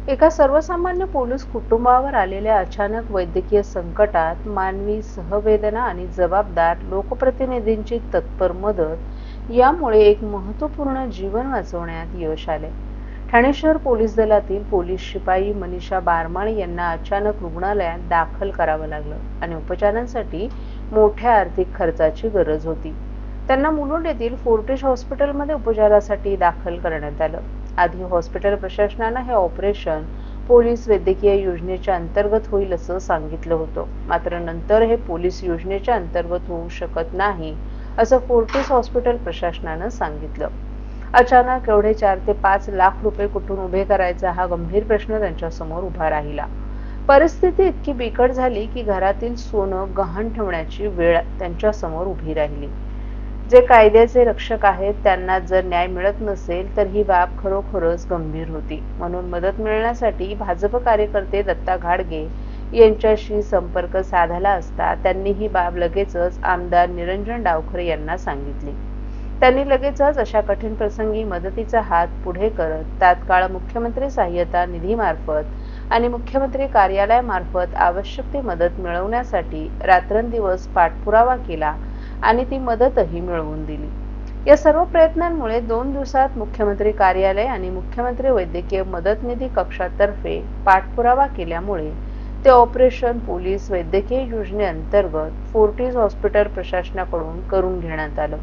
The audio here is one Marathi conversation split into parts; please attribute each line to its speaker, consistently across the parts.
Speaker 1: एका सर्वसामान्य पोलीस कुटुंबावर आलेल्या अचानक वैद्यकीय संकटात मानवी सहवेदना आणि जबाबदार लोकप्रतिनिधींची तत्पर मदत यामुळे एक महत्त्वपूर्ण जीवन वाचवण्यात यश आले। ठाणे शहर पोलीस दलातील पोलीस शिपाई मनीषा बारमाळे यांना अचानक रुग्णालयात दाखल करावं लागलं आणि उपचारांसाठी मोठ्या आर्थिक खर्चाची गरज होती। त्यांना मुलुंड येथील फोर्टिस हॉस्पिटलमध्ये उपचारासाठी दाखल करण्यात आलं। आधी हॉस्पिटल प्रशासनाने हे ऑपरेशन पोलीस वैद्यकीय योजनेच्या अंतर्गत होईल असं सांगितलं होतं, मात्र नंतर हे पोलीस योजनेच्या अंतर्गत होऊ शकत नाही असं फोर्टिस हॉस्पिटल प्रशासनानं सांगितलं। अचानक एवढे 4 ते 5 लाख रुपये कुठून उभे करायचा हा गंभीर प्रश्न त्यांच्यासमोर उभा राहिला। परिस्थिती इतकी बिकट झाली की घरातील सोनं गहाण ठेवण्याची वेळ त्यांच्यासमोर उभी राहिली। जे कायद्याचे रक्षक आहेत त्यांना जर न्याय मिळत नसेल तर ही बाब खरोखरच गंभीर होती। म्हणून मदत मिळण्यासाठी भाजप कार्यकर्ते दत्ता घाडगे यांच्याशी संपर्क साधला असता त्यांनी ही बाब लगेचच आमदार निरंजन डावखरे यांना सांगितली। त्यांनी लगेचच अशा कठीण प्रसंगी मदतीचा हात पुढे करत तात्काळ मुख्यमंत्री सहाय्यता निधीमार्फत आणि मुख्यमंत्री कार्यालयामार्फत आवश्यक ती मदत मिळवण्यासाठी रात्रंदिवस पाठपुरावा केला आणि ती मदतही मिळवून दिली। या सर्व प्रयत्नांमुळे 2 दिवसात मुख्यमंत्री कार्यालय आणि मुख्यमंत्री वैद्यकीय मदत निधी कक्षातर्फे पाठपुरावा केल्यामुळे ते ऑपरेशन पोलीस वैद्यकीय योजनेअंतर्गत फोर्टिस हॉस्पिटल प्रशासनाकडून करून घेण्यात आलं।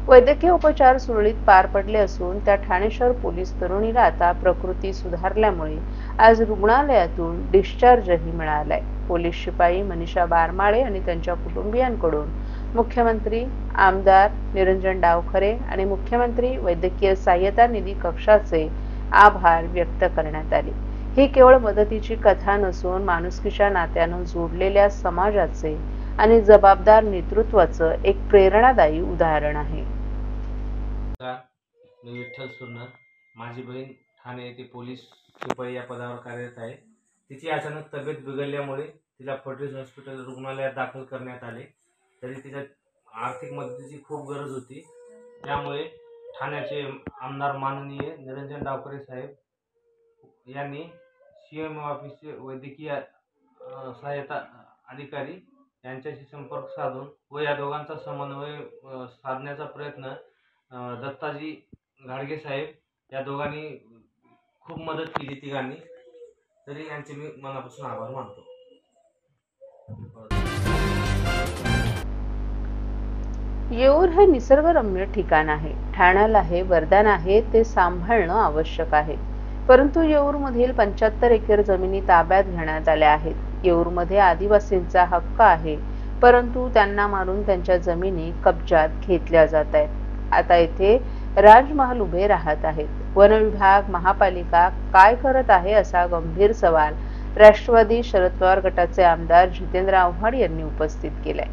Speaker 1: वैद्यकीय उपचार सुरळीत पार पडले असून त्या ठाणे शहर पोलीस तरुणीला आता प्रकृती सुधारल्यामुळे आज रुग्णालयातून डिस्चार्जही मिळालाय। पोलीस शिपाई मनीषा बारमाळे आणि त्यांच्या कुटुंबियांकडून मुख्यमंत्री, आमदार निरंजन डावखरे आणि मुख्यमंत्री वैद्यकीय सहाय्यता निधी कक्षाचे आभार व्यक्त करण्यात आले। ही केवळ मदतीची कथा नसून माणुसकीच्या नात्यानं जोडलेल्या समाजाचे आणि जबाबदार नेतृत्वाचं एक प्रेरणादायी उदाहरण आहे।
Speaker 2: मी विठ्ठल सुरनर, माझी बहीण ठाणे येथे पोलीस शिपाई या पदावर कार्यरत आहे। तिची अचानक तब्येत बिघडल्यामुळे तिला फोर्टिस हॉस्पिटल रुग्णालयात दाखल करण्यात आले। तरी तिच्या आर्थिक मदतीची खूप गरज होती। त्यामुळे ठाण्याचे आमदार माननीय निरंजन डावखरे साहेब यांनी सीएम ऑफिसचे वैद्यकीय सहाय्यता अधिकारी यांच्याशी संपर्क साधून व या दोघांचा समन्वय साधण्याचा प्रयत्न दत्ताजी घाडगे साहेब या दोघांनी खूप मदत केली तिघांनी। तरी यांचे मी मनापासून आभार मानतो।
Speaker 1: येऊर हे निसर्गरम्य ठिकाण आहे। ठाण्याला हे वरदान आहे ते सांभाळणं आवश्यक आहे। परंतु येऊरमधील 75 एकर जमिनी ताब्यात घेण्यात आल्या आहेत। येऊरमध्ये आदिवासींचा हक्क आहे, परंतु त्यांना मारून त्यांच्या जमिनी कब्जात घेतल्या जात आहेत। आता येथे राजमहाल उभे राहत आहेत। वन विभाग, महापालिका काय करत आहे असा गंभीर सवाल राष्ट्रवादी शरद पवार गटाचे आमदार जितेंद्र आव्हाड यांनी उपस्थित केलाय।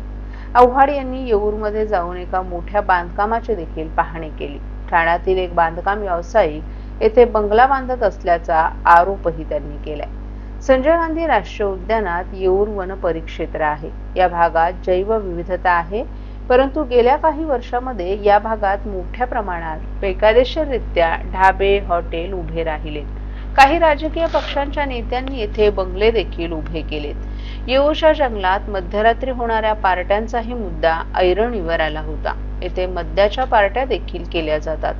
Speaker 1: आव्हाड यांनी येऊरमध्ये जाऊन एका मोठ्या बांधकामाची देखील पाहणी केली। ठाण्यातील एक बांधकाम व्यावसायिक येथे बंगला बांधत असल्याचा आरोपही त्यांनी केलाय। संजय गांधी राष्ट्रीय उद्यानात येऊर वन परिक्षेत्र आहे। या भागात जैवविविधता आहे, परंतु गेल्या काही वर्षांमध्ये या भागात मोठ्या प्रमाणात बेकायदेशीररित्या ढाबे, हॉटेल उभे राहिलेत। काही राजकीय पक्षांच्या नेत्यांनी येथे बंगले देखील उभे केलेत। येऊरच्या जंगलात मध्यरात्री होणाऱ्या पार्ट्यांचाही मुद्दा ऐरणीवर आला होता। येथे मद्याच्या पार्ट्या देखील केल्या जातात,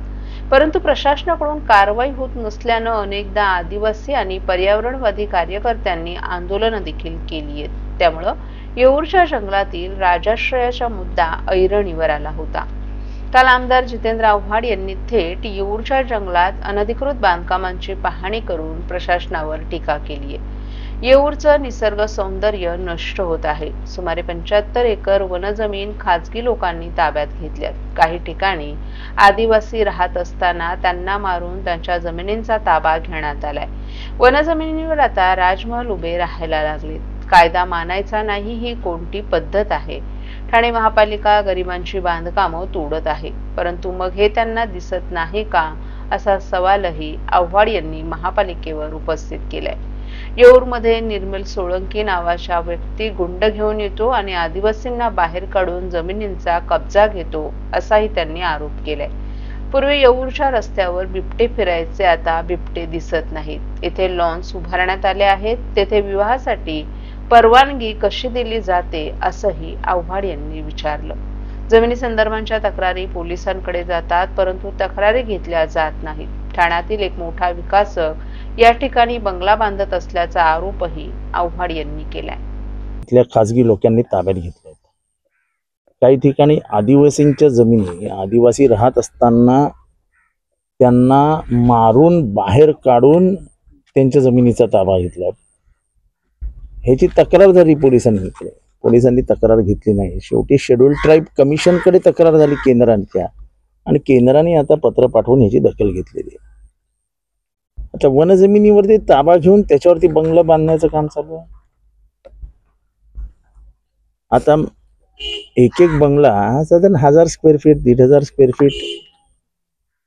Speaker 1: परंतु प्रशासनाकडून कारवाई होत नसल्यानं अनेकदा आदिवासी आणि पर्यावरणवादी कार्यकर्त्यांनी आंदोलनं देखील केली आहेत। त्यामुळे येऊरच्या जंगलातील राजाश्रयाचा मुद्दा ऐरणीवर आला होता। काल आमदार जितेंद्र आव्हाड यांनी थेट येऊरच्या जंगलात अनधिकृत बांधकामांची पाहणी करून प्रशासनावर टीका केली आहे। येऊरचं निसर्ग सौंदर्य नष्ट होत आहे। सुमारे 75 एकर वनजमीन खाजगी लोकांनी ताब्यात घेतल्यात। काही ठिकाणी आदिवासी राहत असताना त्यांना मारून त्यांच्या जमिनींचा ताबा घेण्यात आलाय। वनजमिनीवर आता राजमहल उभे राहायला लागलेत। कायदा मानायचा नाही ही कोणती पद्धत आहे? ठाणे महापालिका गरिबांची बांधकामं तोडत आहे, परंतु मग हे त्यांना दिसत नाही का असा सवालही आव्हाड यांनी महापालिकेवर उपस्थित केलाय। येऊरमध्ये निर्मल सोळंकी नावाचा व्यक्ती गुंड घेऊन येतो आणि आदिवासींना बाहेर काढून जमिनींचा कब्जा घेतो असाही त्यांनी आरोप केलाय। पूर्वी येऊरच्या रस्त्यावर बिबटे फिरायचे, आता बिबटे दिसत नाहीत. येथे लॉन्स उभारण्यात आले आहेत. तेथे विवाहासाठी परवानगी कशी दिली जाते असंही आव्हाड यांनी विचारलं. जमिनी संदर्भाच्या तक्रारी पोलिसांकडे जातात, परंतु तक्रारी घेतल्या जात नाहीत. ठाण्यातील एक मोठा विकासक या ठिकाणी बंगला बांधत असल्याचा आरोपही आव्हाड यांनी केलाय.
Speaker 3: इथल्या खाजगी लोकांनी ताब्यात घेतल्या. काही ठिकाणी आदिवासींच्या जमिनी आदिवासी राहत असताना त्यांना मारून बाहेर काढून त्यांच्या जमिनीचा ताबा घेतला. ह्याची तक्रार झाली पोलिसांकडे. पोलिसांनी तक्रार घेतली नाही. शेवटी शेड्यूल ट्राईब कमिशनकडे तक्रार झाली केंद्रांच्या, आणि केंद्राने आता पत्र पाठवून ह्याची दखल घेतलेली आहे. आता वन जमिनीवरती ताबा घेऊन त्याच्यावरती बंगला बांधण्याचं काम चालू आहे. आता एक एक बंगला साधारण 1000 square feet, 1500 square feet,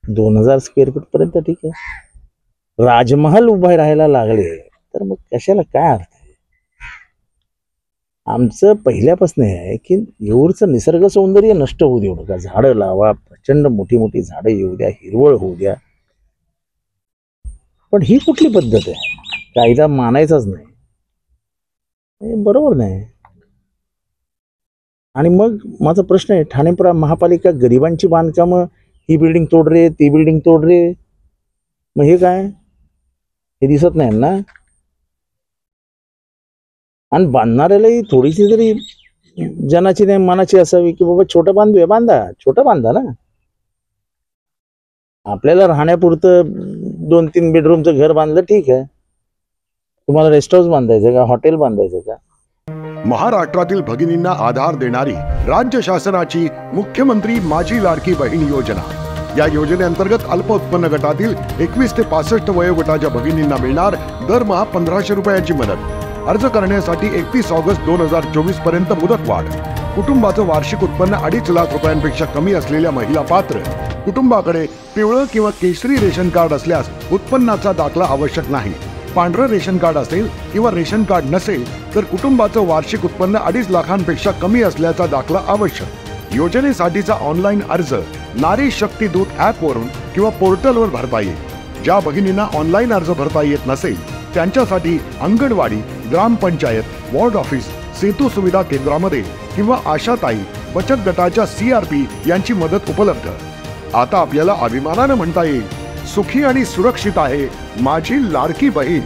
Speaker 3: 2000 square feet पर्यंत ठीक आहे. राजमहल उभे राहायला लागले तर मग कशाला काय अर्थ आहे? आमचं पहिल्यापासून आहे की येऊरचं निसर्ग सौंदर्य नष्ट होऊ देऊ नका. झाडं लावा, प्रचंड मोठी मोठी झाडं येऊ द्या, हिरवळ होऊ द्या. पण ही कुठली पद्धत आहे? कायदा मानायचाच नाही, हे बरोबर नाही. आणि मग माझा प्रश्न आहे, ठाणे महापालिका गरिबांची बांधकामं, ही बिल्डिंग तोड रे, ती बिल्डिंग तोड रे, मग हे काय? हे दिसत नाही ना? आणि बांधणाऱ्यालाही थोडीशी तरी जनाची नाही मनाची असावी की बाबा छोटं बांधूया, बांधा, छोटं बांधा ना. आपल्याला राहण्यापुरतं 2-3 बेडरूमचं घर बांधलं ठीक आहे. तुम्हाला रेस्ट हाऊस बांधायचं का, हॉटेल बांधायचं का?
Speaker 4: महाराष्ट्रातील भगिनींना आधार देणारी राज्य शासनाची मुख्यमंत्री माझी लाडकी बहीण योजना. या योजनेअंतर्गत अल्प उत्पन्न गटातील 21 ते 65 वयोगटाच्या भगिनींना मिळणार दरमहा 1500 रुपयाची मदत. अर्ज करण्यासाठी 31 ऑगस्ट 2024 पर्यंत मुदतवाढ. कुटुंबाचं वार्षिक उत्पन्न 2.5 लाख रुपयांपेक्षा कमी असलेल्या महिला पात्र. कुटुंबाकडे पिवळं किंवा केशरी रेशन कार्ड असल्यास उत्पन्नाचा दाखला आवश्यक नाही. पांढरं रेशन कार्ड असेल किंवा रेशन कार्ड नसेल तर कुटुंबाचं वार्षिक उत्पन्न 2.5 लाखांपेक्षा कमी असल्याचा दाखला आवश्यक. योजनेसाठीचा ऑनलाईन अर्ज नारी शक्ती दूत ऍप वरून किंवा पोर्टलवर भरता येईल. ज्या भगिनींना ऑनलाईन अर्ज भरता येत नसेल त्यांच्यासाठी अंगणवाडी, ग्रामपंचायत, वॉर्ड ऑफिस, सेतू सुविधा केंद्रामध्ये किंवा आशाताई बचत गटाच्या CRP यांची मदत उपलब्ध. आता आपल्याला अभिमानानं म्हणता येईल, सुखी आणि सुरक्षित आहे माझी लाडकी बहीण.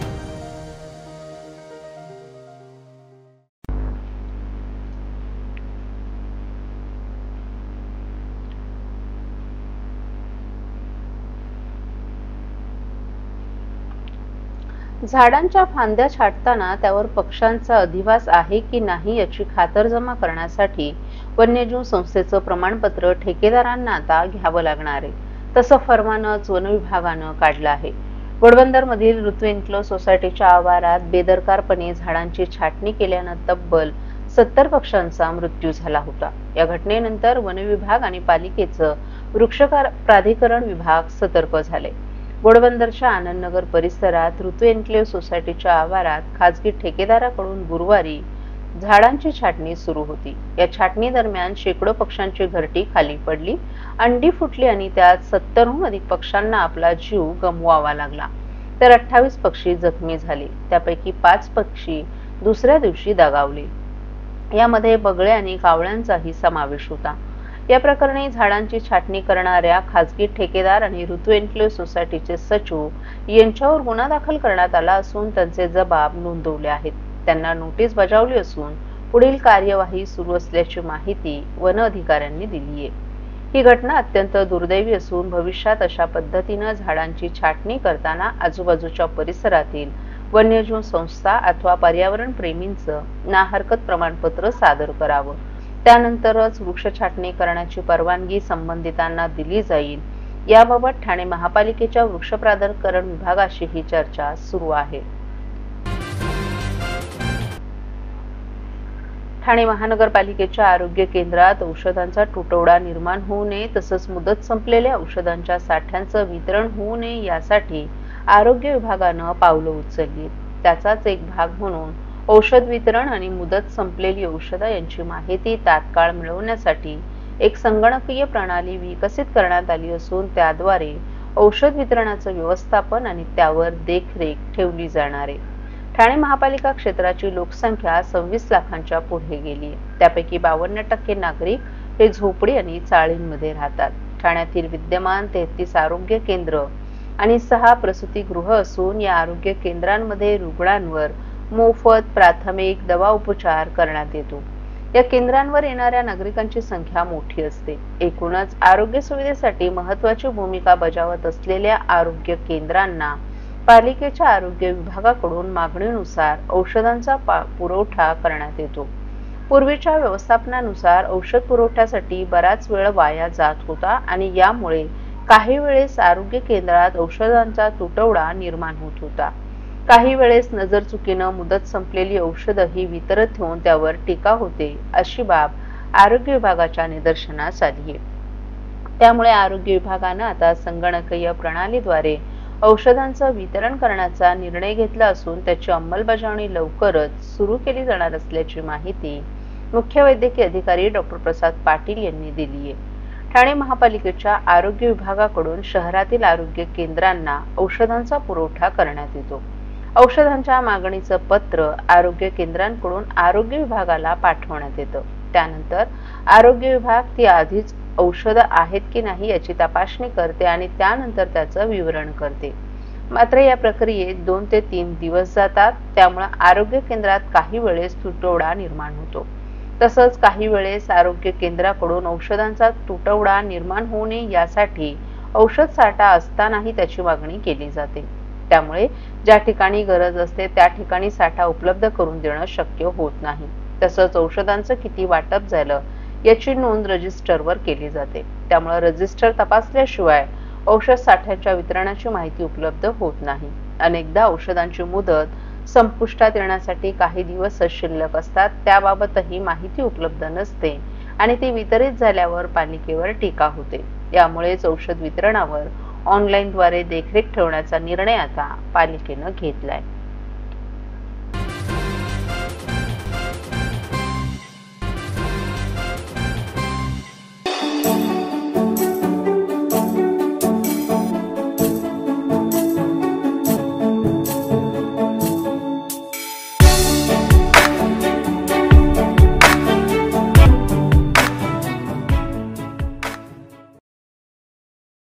Speaker 1: झाडांच्या फांद्या छाटताना त्यावर पक्ष्यांचा अधिवास आहे की नाही याची खातरजमा करण्यासाठी वन्यजीव संस्थेचं प्रमाणपत्र ठेकेदारांना आता घ्यावं लागणार आहे. तसं फरमानच वन विभागानं काढलं आहे. घोडबंदर मधील ऋतू एन्क्लोज सोसायटीच्या आवारात बेदरकारपणे झाडांची छाटणी केल्यानं तब्बल 70 पक्ष्यांचा मृत्यू झाला होता. या घटनेनंतर वन विभाग आणि पालिकेचं वृक्ष प्राधिकरण विभाग सतर्क झाले. घोडबंदरच्या आनंदनगर परिसरात ऋतू एन्क्लेव सोसायटीच्या आवारात खासगी ठेकेदाराकडून गुरुवारी झाडांची छाटणी सुरू होती. या छाटणी दरम्यान शेकडो पक्ष्यांची घरटी खाली पडली, अंडी फुटली आणि त्यात 70हून अधिक पक्ष्यांना आपला जीव गमवावा लागला. तर 28 पक्षी जखमी झाले. त्यापैकी 5 पक्षी दुसऱ्या दिवशी दगावले. यामध्ये बगळे आणि कावळ्यांचाही समावेश होता. या प्रकरणी झाडांची छाटणी करणाऱ्या खासगी ठेकेदार आणि ऋतू एन्क्लेव सोसायटीचे सचिव यांच्यावर गुन्हा दाखल करण्यात आला असून त्यांचे जबाब नोंदवले आहेत. त्यांना नोटीस बजावली असून पुढील कार्यवाही सुरू असल्याची माहिती वन अधिकाऱ्यांनी दिली आहे. ही घटना अत्यंत दुर्दैवी असून भविष्यात अशा पद्धतीने झाडांची छाटणी करताना आजूबाजूच्या परिसरातील वन्यजीव संस्था अथवा पर्यावरण प्रेमींचं नाहरकत प्रमाणपत्र सादर करावं. त्यानंतरच वृक्ष छाटणी करण्याची परवानगी संबंधितांना दिली जाईल. याबाबत ठाणे महापालिकेच्या वृक्ष प्राधिकरण विभागाशी ही चर्चा सुरू आहे. ठाणे महानगरपालिकेच्या आरोग्य केंद्रात औषधांचा तुटवडा निर्माण होऊ नये तसंच मुदत संपलेल्या औषधांच्या साठ्यांचं वितरण होऊ नये यासाठी आरोग्य विभागानं पावलं उचलली. त्याचाच एक भाग म्हणून औषध वितरण आणि मुदत संपलेली औषधं यांची माहिती तात्काळ मिळवण्यासाठी एक संगणकीय प्रणाली विकसित करण्यात आली असून त्याद्वारे औषध वितरणाचं व्यवस्थापन आणि त्यावर देखरेख ठेवली जाणार आहे. ठाणे महापालिका क्षेत्राची लोकसंख्या 26 लाखांच्या पुढे गेली. त्यापैकी 52% नागरिक हे झोपडी आणि चाळींमध्ये राहतात. ठाण्यातील विद्यमान 33 आरोग्य केंद्र आणि 6 प्रसूतीगृह असून या आरोग्य केंद्रांमध्ये रुग्णांवर मोफत प्राथमिक दवा उपचार करण्यात येतो. या केंद्रांवर येणाऱ्या नागरिकांची संख्या मोठी असते. एकूणच आरोग्य सुविधेसाठी महत्त्वाची भूमिका बजावत असलेल्या आरोग्य केंद्रांना पालिकेच्या आरोग्य विभागाकडून मागणीनुसार औषधांचा पुरवठा करण्यात येतो. पूर्वीच्या व्यवस्थापनानुसार औषध पुरवठ्यासाठी बराच वेळ वाया जात होता आणि यामुळे काही वेळेस आरोग्य केंद्रात औषधांचा तुटवडा निर्माण होत होता. काही वेळेस नजरचुकीनं मुदत संपलेली औषधही वितरत होऊन त्यावर टीका होते, अशी बाब आरोग्य विभागाच्या निदर्शनास आली आहे. त्यामुळे आरोग्य विभागानं आता संगणकीय प्रणालीद्वारे औषधांचं वितरण करण्याचा निर्णय घेतला असून त्याची अंमलबजावणी लवकरच सुरू केली जाणार असल्याची माहिती मुख्य वैद्यकीय अधिकारी डॉक्टर प्रसाद पाटील यांनी दिली आहे. ठाणे महापालिकेच्या आरोग्य विभागाकडून शहरातील आरोग्य केंद्रांना औषधांचा पुरवठा करण्यात येतो. औषधांच्या मागणीचं पत्र आरोग्य केंद्रांकडून आरोग्य विभागाला पाठवण्यात येतं. त्यानंतर आरोग्य विभाग ती आधीच औषधं आहेत की नाही याची तपासणी करते आणि त्यानंतर त्याचं विवरण करते. मात्र या प्रक्रियेत 2 ते 3 दिवस जातात. त्यामुळे आरोग्य केंद्रात काही वेळेस तुटवडा निर्माण होतो. तसंच काही वेळेस आरोग्य केंद्राकडून औषधांचा तुटवडा निर्माण होऊ नये यासाठी औषध साठा असतानाही त्याची मागणी केली जाते. त्यामुळे ज्या ठिकाणी गरज असते त्या ठिकाणी साठा उपलब्ध करून देणं शक्य होत नाही. तसंच औषधांचं किती वाटप झालं याची नोंद रजिस्टरवर केली जाते. त्यामुळे रजिस्टर तपासल्याशिवाय औषध साठ्याच्या वितरणाची माहिती उपलब्ध होत नाही. अनेकदा औषधांची मुदत संपुष्टात येण्यासाठी काही दिवस शिल्लक असतात. त्याबाबतही माहिती उपलब्ध नसते आणि ती वितरित झाल्यावर पालिकेवर टीका होते. यामुळेच औषध वितरणावर ऑनलाईनद्वारे देखरेख ठेवण्याचा निर्णय आता पालिकेनं घेतलाय.